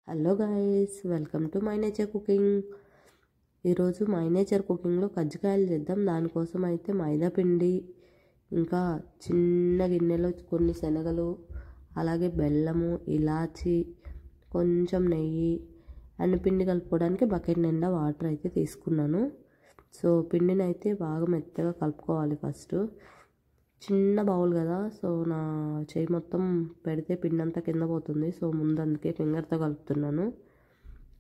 Hello guys, welcome to my nature cooking. ఈరోజు my nature కుకింగ్లో కజ్జికాయలు చేద్దాం. దానికోసం అయితే మైదా పిండి, ఇంకా చిన్న గిన్నెలో కొన్ని శనగలు, అలాగే బెల్లము, ఇలాచి, కొంచెం నెయ్యి అండ్ పిండి కలుపుకోవడానికి బకెట్ నిండా వాటర్ అయితే తీసుకున్నాను. సో పిండిని అయితే బాగా మెత్తగా కలుపుకోవాలి. ఫస్ట్ చిన్న బౌల్ కదా, సో నా చేయి మొత్తం పెడితే పిండి అంతా కింద పోతుంది. సో ముందు అందుకే ఫింగర్తో కలుపుతున్నాను.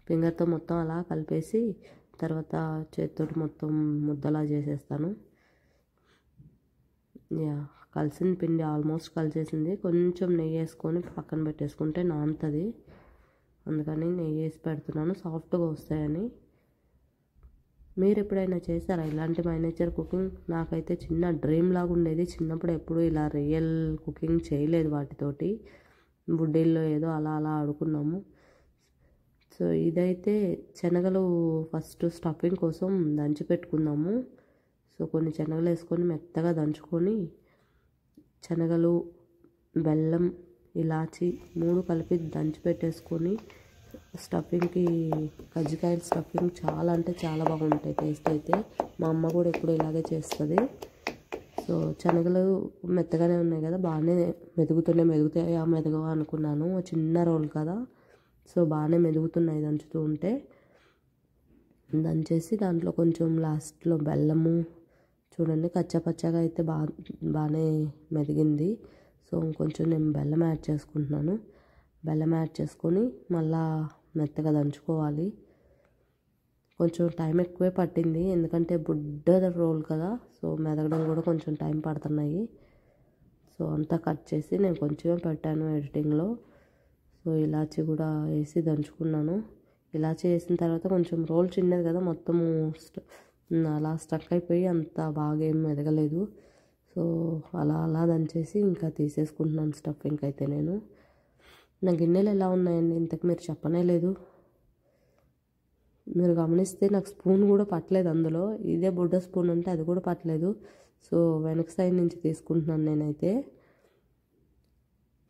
ఫింగర్తో మొత్తం అలా కలిపేసి తర్వాత చేతితోటి మొత్తం ముద్దలా చేసేస్తాను. కలిసిన పిండి ఆల్మోస్ట్ కలిసేసింది. కొంచెం నెయ్యి వేసుకొని పక్కన పెట్టేసుకుంటే నానుతుంది. అందుకని నెయ్యి వేసి పెడుతున్నాను, సాఫ్ట్గా వస్తాయని. మీరు ఎప్పుడైనా చేశారా ఇలాంటి మై నేచర్ కుకింగ్? నాకైతే చిన్న డ్రీమ్ లాగా ఉండేది. చిన్నప్పుడు ఎప్పుడు ఇలా రియల్ కుకింగ్ చేయలేదు వాటితోటి. బుడ్డీల్లో ఏదో అలా అలా ఆడుకున్నాము. సో ఇదైతే శనగలు ఫస్ట్ స్టఫింగ్ కోసం దంచి పెట్టుకుందాము. సో కొన్ని శనగలు వేసుకొని మెత్తగా దంచుకొని శనగలు, బెల్లం, ఇలాచి 3 కలిపి దంచి పెట్టేసుకొని స్టఫింగ్కి కజ్జికాయల స్టఫింగ్ చాలా అంటే చాలా బాగుంటాయి టేస్ట్ అయితే. మా అమ్మ కూడా ఎప్పుడు ఇలాగే చేస్తుంది. సో శనగలు మెత్తగానే ఉన్నాయి కదా, బాగానే మెదుగుతాయా మెదగవా అనుకున్నాను. చిన్న రోల్ కదా, సో బాగానే మెదుగుతున్నాయి దంచుతూ ఉంటే. దంచేసి దాంట్లో కొంచెం లాస్ట్లో బెల్లము, చూడండి కచ్చపచ్చగా అయితే బాగానే మెదిగింది. సో కొంచెం నేను బెల్లం యాడ్ చేసుకుంటున్నాను. బెల్లం యాడ్ చేసుకొని మళ్ళా మెత్తగా దంచుకోవాలి. కొంచెం టైం ఎక్కువే పట్టింది, ఎందుకంటే బుడ్డ రోల్ కదా, సో మెదగడం కూడా కొంచెం టైం పడుతున్నాయి. సో అంతా కట్ చేసి నేను కొంచెమే పెట్టాను ఎడిటింగ్లో. సో ఇలాచి కూడా వేసి దంచుకున్నాను. ఇలాచి వేసిన తర్వాత కొంచెం రోల్ చిన్నది కదా, మొత్తము అలా స్టక్ అయిపోయి అంత బాగా ఏం మెదగలేదు. సో అలా అలా దంచేసి ఇంకా తీసేసుకుంటున్నాను స్టఫింగ్ అయితే. నేను నా గిన్నెలు ఎలా ఉన్నాయండి ఇంతకు మీరు చెప్పనే లేదు. మీరు గమనిస్తే నాకు స్పూన్ కూడా పట్టలేదు అందులో. ఇదే బుడ్డ స్పూన్ అంటే అది కూడా పట్టలేదు. సో వెనక సైడ్ నుంచి తీసుకుంటున్నాను నేనైతే.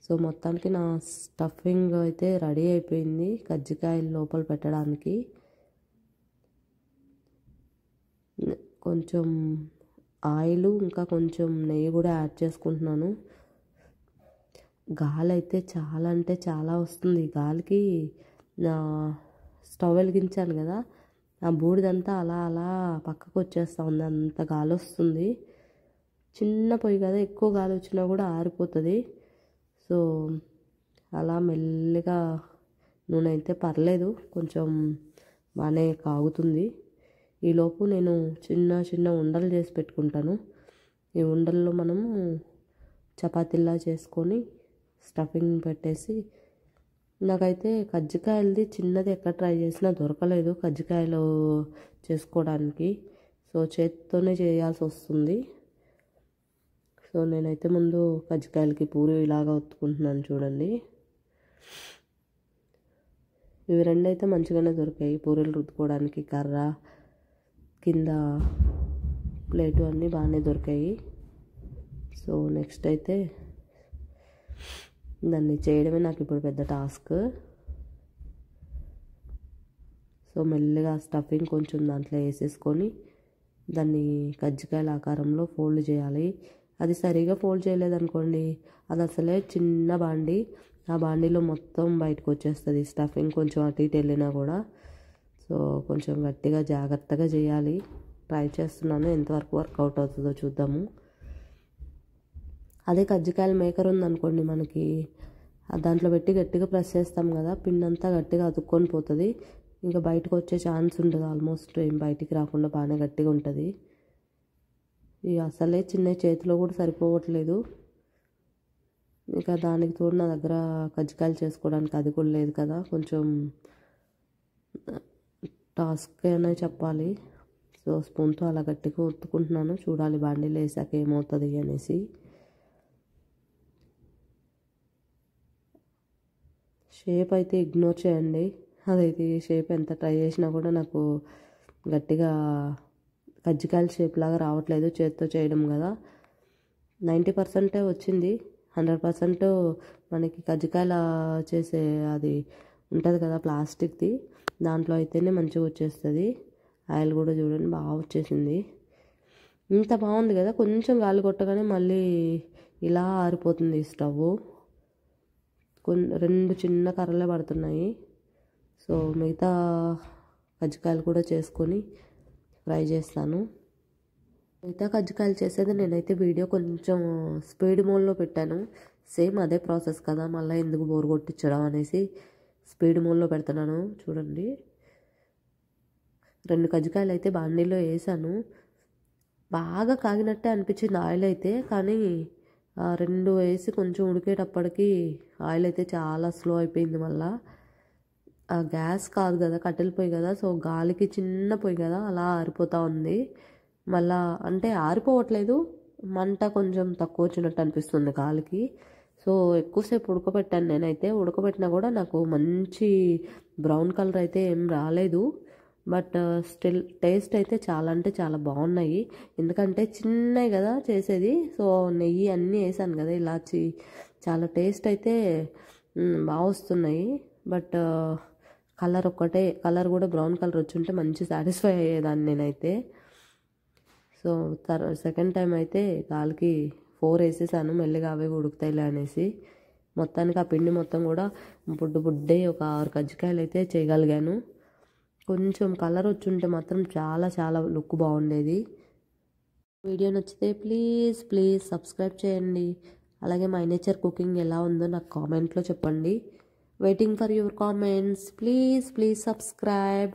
సో మొత్తానికి నా స్టఫింగ్ అయితే రెడీ అయిపోయింది కజ్జికాయలు లోపల పెట్టడానికి. కొంచెం ఆయిల్ ఇంకా కొంచెం నెయ్యి కూడా యాడ్ చేసుకుంటున్నాను. గాలి అయితే చాలా అంటే చాలా వస్తుంది. గాలికి స్టవ్ వెలిగించాను కదా, ఆ బూడిదంతా అలా అలా పక్కకు వచ్చేస్తూ ఉంది, అంత గాలి వస్తుంది. చిన్న పొయ్యి కదా, ఎక్కువ గాలి వచ్చినా కూడా ఆరిపోతుంది. సో అలా మెల్లిగా నూనె అయితే పర్లేదు, కొంచెం బాగానే కాగుతుంది. ఈలోపు నేను చిన్న చిన్న ఉండలు చేసి పెట్టుకుంటాను. ఈ ఉండల్లో మనం చపాతీలా చేసుకొని స్టఫింగ్ పెట్టేసి, నాకైతే కజ్జికాయలది చిన్నది ఎక్కడ ట్రై చేసినా దొరకలేదు కజ్జికాయలు చేసుకోవడానికి. సో చేతితోనే చేయాల్సి వస్తుంది. సో నేనైతే ముందు కజ్జికాయలకి పూరి ఇలాగా ఒత్తుకుంటున్నాను చూడండి. ఇవి రెండైతే మంచిగానే దొరికాయి. పూరీలు రుద్దుకోవడానికి కర్ర, కింద ప్లేటు అన్నీ బాగానే దొరికాయి. సో నెక్స్ట్ అయితే దాన్ని చేయడమే నాకు ఇప్పుడు పెద్ద టాస్క్. సో మెల్లిగా స్టఫింగ్ కొంచెం దాంట్లో వేసేసుకొని దాన్ని కజ్జికాయల ఆకారంలో ఫోల్డ్ చేయాలి. అది సరిగా ఫోల్డ్ చేయలేదనుకోండి, అది అసలే చిన్న బాండి, ఆ బాండీలో మొత్తం బయటకు వచ్చేస్తుంది స్టఫింగ్, కొంచెం అటు ఇటు వెళ్ళినా కూడా. సో కొంచెం గట్టిగా జాగ్రత్తగా చేయాలి. ట్రై చేస్తున్నాను, ఎంతవరకు వర్కౌట్ అవుతుందో చూద్దాము. అదే కజ్జికాయల మేకర్ ఉందనుకోండి మనకి, దాంట్లో పెట్టి గట్టిగా ప్రెస్ చేస్తాం కదా, పిండి అంతా గట్టిగా అతుక్కొని పోతుంది. ఇంకా బయటకు వచ్చే ఛాన్స్ ఉంటుంది, ఆల్మోస్ట్ ఏం బయటికి రాకుండా బాగానే గట్టిగా ఉంటుంది. ఇక అసలే చిన్న చేతిలో కూడా సరిపోవట్లేదు. ఇంకా దానికి తోడు నా దగ్గర కజ్జికాయలు చేసుకోవడానికి అది కూడా లేదు కదా, కొంచెం టాస్క్ అనే చెప్పాలి. సో స్పూన్తో అలా గట్టిగా ఒత్తుకుంటున్నాను. చూడాలి బాండీలో వేసాక ఏమవుతుంది అనేసి. షేప్ అయితే ఇగ్నోర్ చేయండి. అదైతే షేప్ ఎంత ట్రై చేసినా కూడా నాకు గట్టిగా కజ్జికాయల షేప్ లాగా రావట్లేదు. చేతితో చేయడం కదా, 90% వచ్చింది. 100% మనకి కజ్జికాయల చేసే అది ఉంటుంది కదా ప్లాస్టిక్ది, దాంట్లో అయితేనే మంచిగా వచ్చేస్తుంది. ఆయిల్ కూడా చూడండి బాగా వచ్చేసింది. ఇంత బాగుంది కదా, కొంచెం గాలి కొట్టగానే మళ్ళీ ఇలా ఆరిపోతుంది ఈ స్టవ్. రెండు చిన్న కర్రలే పడుతున్నాయి. సో మిగతా కజ్జికాయలు కూడా చేసుకొని ఫ్రై చేస్తాను. మిగతా కజ్జికాయలు చేసేది నేనైతే వీడియో కొంచెం స్పీడ్ మోడ్లో పెట్టాను. సేమ్ అదే ప్రాసెస్ కదా, మళ్ళీ ఎందుకు బోర్ కొట్టించడం అనేసి స్పీడ్ మోడ్లో పెడుతున్నాను. చూడండి 2 కజ్జికాయలు అయితే బాండీలో వేసాను. బాగా కాగినట్టే అనిపించింది ఆయిల్ అయితే, కానీ 2 వేసి కొంచెం ఉడికేటప్పటికి ఆయిల్ అయితే చాలా స్లో అయిపోయింది. మళ్ళీ గ్యాస్ కాదు కదా, కట్టెల పొయ్యి కదా, సో గాలికి చిన్న పొయ్యి కదా అలా ఆరిపోతూ ఉంది. మళ్ళా అంటే ఆరిపోవట్లేదు, మంట కొంచెం తక్కువ వచ్చినట్టు అనిపిస్తుంది గాలికి. సో ఎక్కువసేపు ఉడకబెట్టాను నేనైతే. ఉడకబెట్టినా కూడా నాకు మంచి బ్రౌన్ కలర్ అయితే ఏం రాలేదు. బట్ స్టిల్ టేస్ట్ అయితే చాలా అంటే చాలా బాగున్నాయి. ఎందుకంటే చిన్నవి కదా చేసేది, సో నెయ్యి అన్నీ వేసాను కదా, ఇలాచి చాలా టేస్ట్ అయితే బాగా వస్తున్నాయి. బట్ కలర్ కూడా బ్రౌన్ కలర్ వచ్చుంటే మంచి సాటిస్ఫై అయ్యేదాన్ని నేనైతే. సో సెకండ్ టైం అయితే గాలికి 4 వేసేసాను, మెల్లిగా అవే ఉడుకుతాయిలే అనేసి. మొత్తానికి ఆ పిండి మొత్తం కూడా బుడ్డే ఒక 6 కజ్జికాయలు అయితే చేయగలిగాను. కొంచెం కలర్ వచ్చుంటే మాత్రం చాలా చాలా లుక్ బాగుండేది. వీడియో నచ్చితే ప్లీజ్ సబ్స్క్రైబ్ చేయండి. అలాగే మై నేచర్ కుకింగ్ ఎలా ఉందో నాకు కామెంట్లో చెప్పండి. Waiting for your comments. Please subscribe.